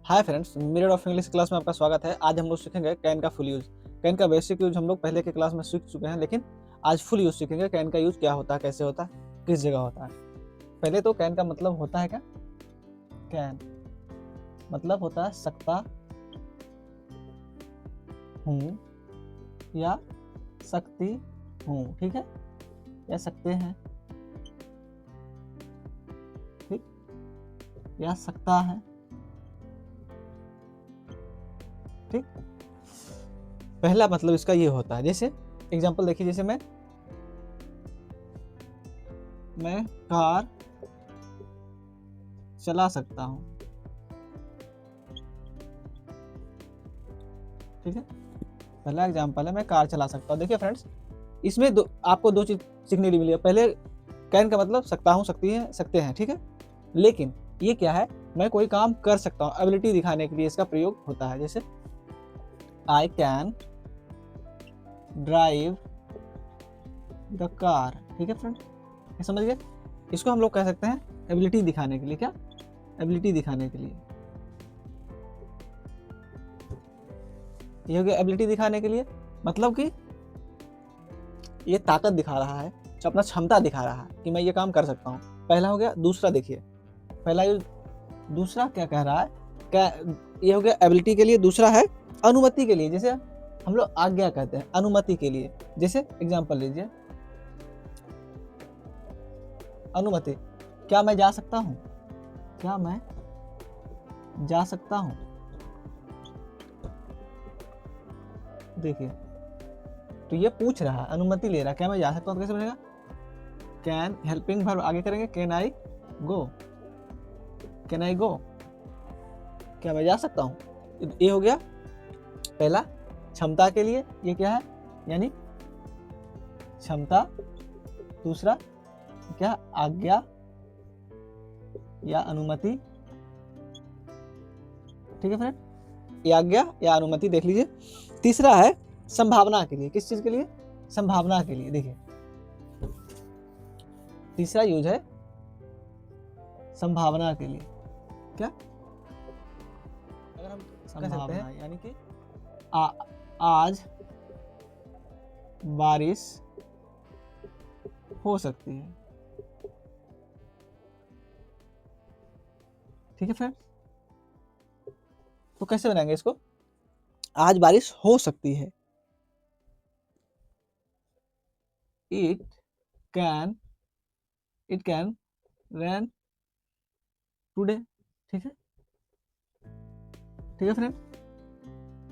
Hi friends, mirror of English class में आपका स्वागत है। आज हम लोग सीखेंगे कैन का फुल यूज। कैन का बेसिक यूज हम लोग पहले के क्लास में सीख चुके हैं, लेकिन आज फुल यूज सीखेंगे। कैन का यूज क्या होता है, कैसे होता है, किस जगह होता है। पहले तो कैन का मतलब होता है क्या? कैन मतलब होता है सकता हूँ या सकती हूँ, ठीक है, या सकते हैं, ठीक, या सकता है, ठीक। पहला मतलब इसका ये होता है। जैसे एग्जांपल देखिए, जैसे मैं कार चला सकता हूं, ठीक है। पहला एग्जांपल है, मैं कार चला सकता हूं। देखिए फ्रेंड्स, इसमें आपको दो चीज सीखने के लिए। पहले कैन का मतलब सकता हूं, सकती है, सकते हैं, ठीक है। लेकिन ये क्या है, मैं कोई काम कर सकता हूं, एबिलिटी दिखाने के लिए इसका प्रयोग होता है। जैसे I can drive the car, ठीक है फ्रेंड्स, ये समझ गए। इसको हम लोग कह सकते हैं एबिलिटी दिखाने के लिए। क्या? एबिलिटी दिखाने के लिए। ये हो गया एबिलिटी दिखाने के लिए, मतलब कि ये ताकत दिखा रहा है, अपना क्षमता दिखा रहा है कि मैं ये काम कर सकता हूँ। पहला हो गया। दूसरा देखिए, पहला यूज, दूसरा क्या कह रहा है, क्या? ये हो गया एबिलिटी के लिए। दूसरा है अनुमति के लिए। जैसे हम लोग आज्ञा कहते हैं, अनुमति के लिए। जैसे एग्जांपल लीजिए, अनुमति, क्या मैं जा सकता हूं? क्या मैं जा सकता हूं? देखिए, तो ये पूछ रहा है, अनुमति ले रहा है, क्या मैं जा सकता हूं? तो कैसे बनेगा? कैन हेल्पिंग वर्ब आगे करेंगे, can I go, can I गो, क्या मैं जा सकता हूं। ये हो गया पहला, क्षमता के लिए। ये क्या है, यानी क्षमता। दूसरा क्या? आज्ञा या अनुमति, ठीक है फ्रेंड, ये आज्ञा या अनुमति देख लीजिए। तीसरा है संभावना के लिए। किस चीज के लिए? संभावना के लिए। देखिए, तीसरा यूज है संभावना के लिए। क्या? अगर हम कह सकते हैं, यानी कि आज बारिश हो सकती है, ठीक है फ्रेंड। तो कैसे बनाएंगे इसको? आज बारिश हो सकती है। इट कैन रेन टुडे, ठीक है, ठीक है फ्रेंड।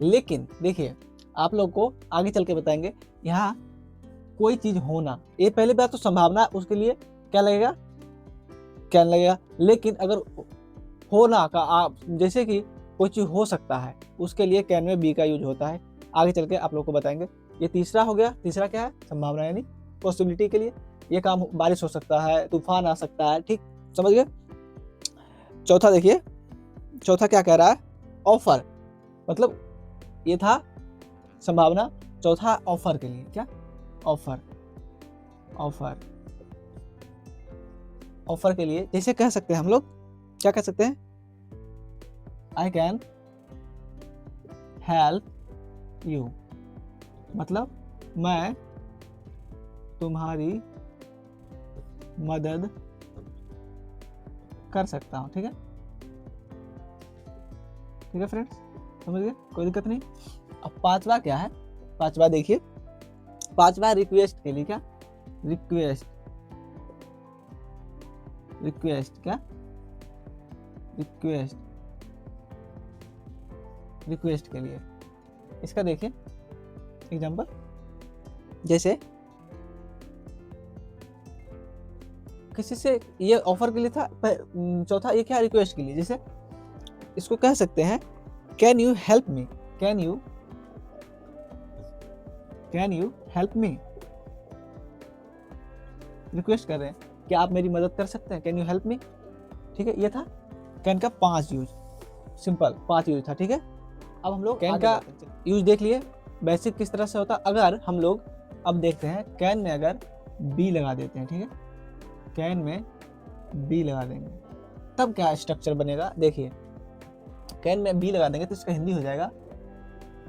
लेकिन देखिए, आप लोग को आगे चल के बताएंगे, यहाँ कोई चीज होना, ये पहले बात तो संभावना, उसके लिए क्या लगेगा? कैन लगेगा। लेकिन अगर होना का आप, जैसे कि कोई चीज हो सकता है, उसके लिए कैन में बी का यूज होता है। आगे चल के आप लोग को बताएंगे। ये तीसरा हो गया। तीसरा क्या है? संभावना, यानी पॉसिबिलिटी के लिए। ये काम, बारिश हो सकता है, तूफान आ सकता है, ठीक, समझ गए। चौथा देखिए, चौथा क्या कह रहा है? ऑफर, मतलब ये था संभावना, चौथा ऑफर के लिए। क्या? ऑफर, ऑफर, ऑफर के लिए। जैसे कह सकते हैं हम लोग, क्या कह सकते हैं? आई कैन हेल्प यू, मतलब मैं तुम्हारी मदद कर सकता हूं, ठीक है, ठीक है फ्रेंड्स, समझ गए, कोई दिक्कत नहीं। अब पांचवा क्या है? पांचवा देखिए, पांचवा रिक्वेस्ट के लिए। क्या? रिक्वेस्ट, रिक्वेस्ट, क्या? रिक्वेस्ट, रिक्वेस्ट के लिए। इसका देखिए एग्जांपल, जैसे किसी से, ये ऑफर के लिए था। चौथा ये क्या? रिक्वेस्ट के लिए। जैसे इसको कह सकते हैं, can you help me, can you help me, request कर रहे हैं, क्या आप मेरी मदद कर सकते हैं? कैन यू हेल्प मी, ठीक है। ये था कैन का 5 यूज, सिंपल 5 यूज था, ठीक है। अब हम लोग कैन का यूज देख लिए, बेसिक किस तरह से होता। अगर हम लोग अब देखते हैं, कैन में अगर बी लगा देते हैं, ठीक है, कैन में बी लगा देंगे, तब क्या स्ट्रक्चर बनेगा? देखिए, कैन में बी लगा देंगे तो इसका हिंदी हो जाएगा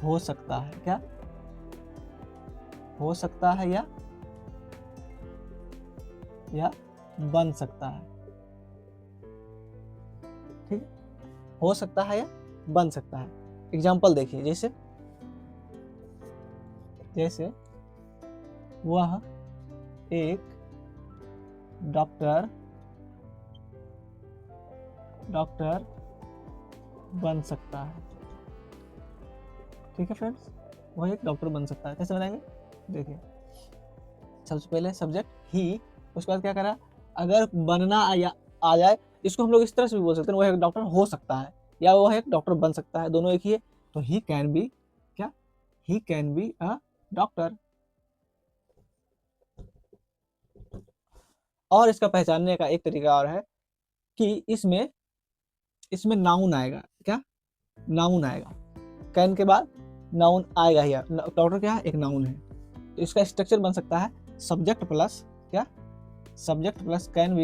हो सकता है। क्या हो सकता है या बन सकता है। ठीक है, हो सकता है या बन सकता है। एग्जाम्पल देखिए, जैसे वह एक डॉक्टर बन सकता है। ठीक है फ्रेंड्स, वह एक डॉक्टर बन सकता है। कैसे बनाएंगे, देखिए सबसे पहले सब्जेक्ट ही, उसके बाद क्या करा, अगर बनना आ जाए इसको हम लोग इस तरह से भी बोल सकते हैं, वह एक डॉक्टर हो सकता है या वह एक डॉक्टर बन सकता है, दोनों एक ही है। तो ही कैन बी, क्या, he can be a doctor. और इसका पहचानने का एक तरीका और है कि इसमें नाउन आएगा। क्या, नाउन आएगा, कैन के बाद नाउन आएगा ही। डॉक्टर क्या है, एक नाउन है। तो इसका स्ट्रक्चर बन सकता है सब्जेक्ट प्लस क्या, subject plus can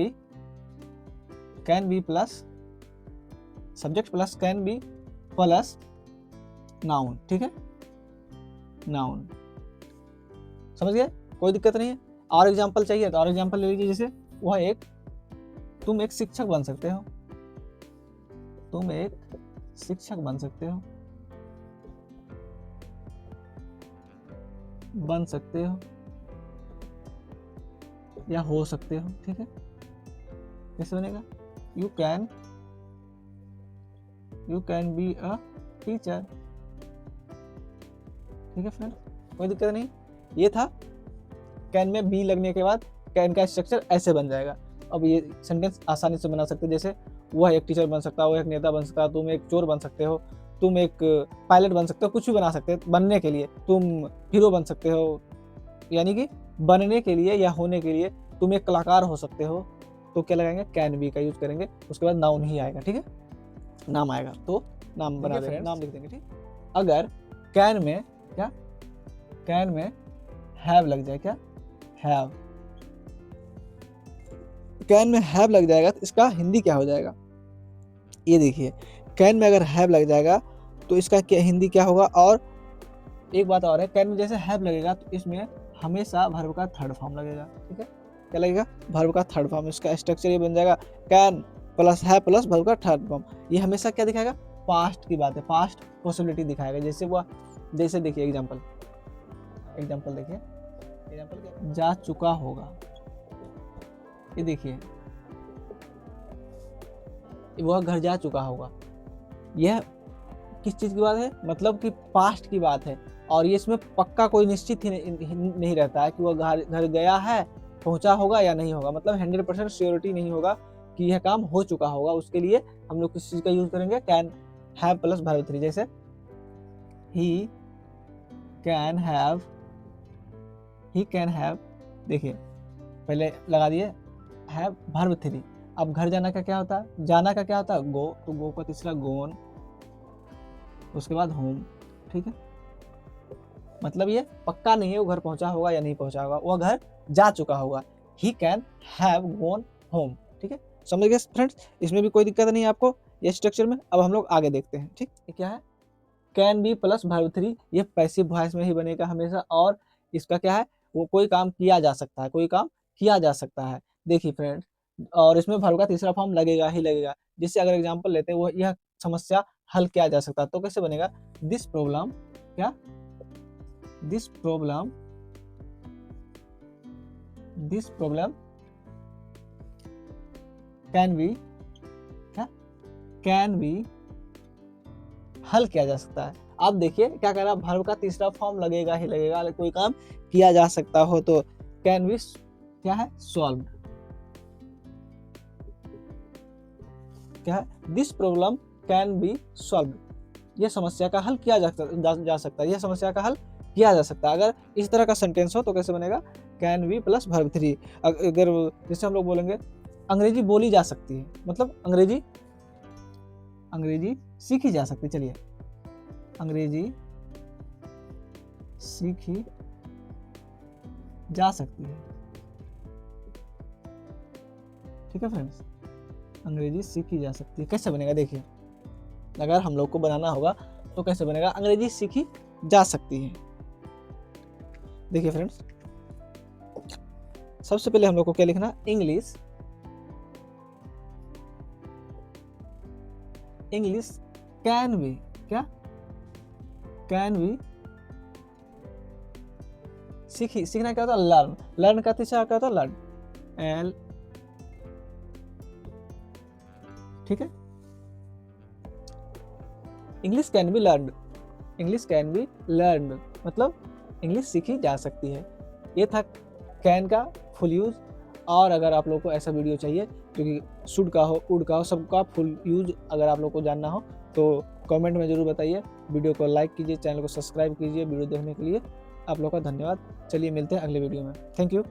be plus subject plus can be plus noun. ठीक है, नाउन, समझ गए, कोई दिक्कत नहीं है। और एग्जांपल चाहिए तो और एग्जांपल ले लीजिए, जैसे तुम एक शिक्षक बन सकते हो, तुम एक शिक्षक बन सकते हो, बन सकते हो या हो सकते हो। ठीक है, कैसे बनेगा, you can be a teacher. ठीक है फ्रेंड, कोई दिक्कत नहीं। ये था कैन में बी लगने के बाद कैन का स्ट्रक्चर ऐसे बन जाएगा। अब ये सेंटेंस आसानी से बना सकते, जैसे वह एक टीचर बन सकता है, वह एक नेता बन सकता है, तुम एक चोर बन सकते हो, तुम एक पायलट बन सकते हो, कुछ भी बना सकते हो बनने के लिए, तुम हीरो बन सकते हो, यानी कि बनने के लिए या होने के लिए तुम एक कलाकार हो सकते हो। तो क्या लगाएंगे, कैन बी का यूज करेंगे, उसके बाद नाउन ही आएगा। ठीक है, नाम आएगा तो नाम बना देंगे, नाम लिख देंगे। ठीक, अगर कैन में हैव लग जाए, क्या, हैव, कैन में हैव लग जाएगा तो इसका हिंदी क्या हो जाएगा, ये देखिए, कैन में अगर हैव लग जाएगा तो इसका क्या हिंदी क्या होगा। और एक बात और है, कैन में जैसे हैव लगेगा तो इसमें हमेशा वर्ब का थर्ड फॉर्म लगेगा। ठीक है, क्या लगेगा, वर्ब का थर्ड फॉर्म। इसका स्ट्रक्चर ये बन जाएगा can plus have plus verb का थर्ड फॉर्म। ये हमेशा क्या दिखाएगा, पास्ट की बात है, पास्ट पॉसिबिलिटी दिखाएगा। जैसे देखिए एग्जाम्पल देखिए, एग्जाम्पल जा चुका होगा, ये देखिए वह घर जा चुका होगा, यह किस चीज की बात है, मतलब कि पास्ट की बात है। और ये इसमें पक्का कोई निश्चित ही नहीं रहता है कि वह घर गया है, पहुंचा होगा या नहीं होगा, मतलब 100% श्योरिटी नहीं होगा कि यह काम हो चुका होगा। उसके लिए हम लोग किस चीज का यूज करेंगे, कैन हैव प्लस वर्ब 3। जैसे ही कैन हैव, देखिए पहले लगा दिए हैव वर्ब 3। अब घर जाना का क्या होता है, जाना का क्या होता है, गो, तो गो का तीसरा गोन, उसके बाद होम। ठीक है, मतलब ये पक्का नहीं है वो घर पहुंचा होगा या नहीं पहुंचा होगा, वह घर जा चुका होगा। He can have gone home. ठीक है, समझ गए फ्रेंड्स, इसमें भी कोई दिक्कत नहीं है आपको ये स्ट्रक्चर में। अब हम लोग आगे देखते हैं। ठीक, ये क्या है, कैन बी प्लस वर्ब 3, ये पैसिव वॉइस में ही बनेगा हमेशा। और इसका क्या है, वो कोई काम किया जा सकता है, कोई काम किया जा सकता है। देखिए फ्रेंड्स, और इसमें वर्ब का तीसरा फॉर्म लगेगा ही लगेगा। जिससे अगर एग्जाम्पल लेते हैं, वो यह समस्या हल किया जा सकता है, तो कैसे बनेगा, दिस प्रॉब्लम, क्या, this problem can be हल किया जा सकता है। आप देखिए क्या कह रहा है, वर्ब का तीसरा फॉर्म लगेगा ही लगेगा, कोई काम किया जा सकता हो तो कैन बी क्या है, सॉल्व। क्या है, this problem can be solve, यह समस्या का हल किया जा सकता है, यह समस्या का हल किया जा सकता है। अगर इस तरह का सेंटेंस हो तो कैसे बनेगा, कैन बी प्लस वर्ब 3। अगर जैसे हम लोग बोलेंगे अंग्रेजी बोली जा सकती है, मतलब अंग्रेजी सीखी जा सकती है। चलिए, अंग्रेजी सीखी जा सकती है। ठीक है फ्रेंड्स, अंग्रेजी सीखी जा सकती है, कैसे बनेगा देखिए, अगर हम लोग को बनाना होगा तो कैसे बनेगा, अंग्रेजी सीखी जा सकती है। देखिए फ्रेंड्स, सबसे पहले हम लोग को क्या लिखना, इंग्लिश कैन बी, क्या कैन बी सीखना क्या होता है, लर्न का तीसरा क्या होता है, लर्न, एल, ठीक है। इंग्लिश कैन बी लर्न, मतलब इंग्लिश सीखी जा सकती है। ये था कैन का फुल यूज। और अगर आप लोग को ऐसा वीडियो चाहिए जो कि शुड का हो, उड का हो, सबका फुल यूज अगर आप लोग को जानना हो तो कमेंट में जरूर बताइए। वीडियो को लाइक कीजिए, चैनल को सब्सक्राइब कीजिए। वीडियो देखने के लिए आप लोग का धन्यवाद। चलिए मिलते हैं अगले वीडियो में। Thank you.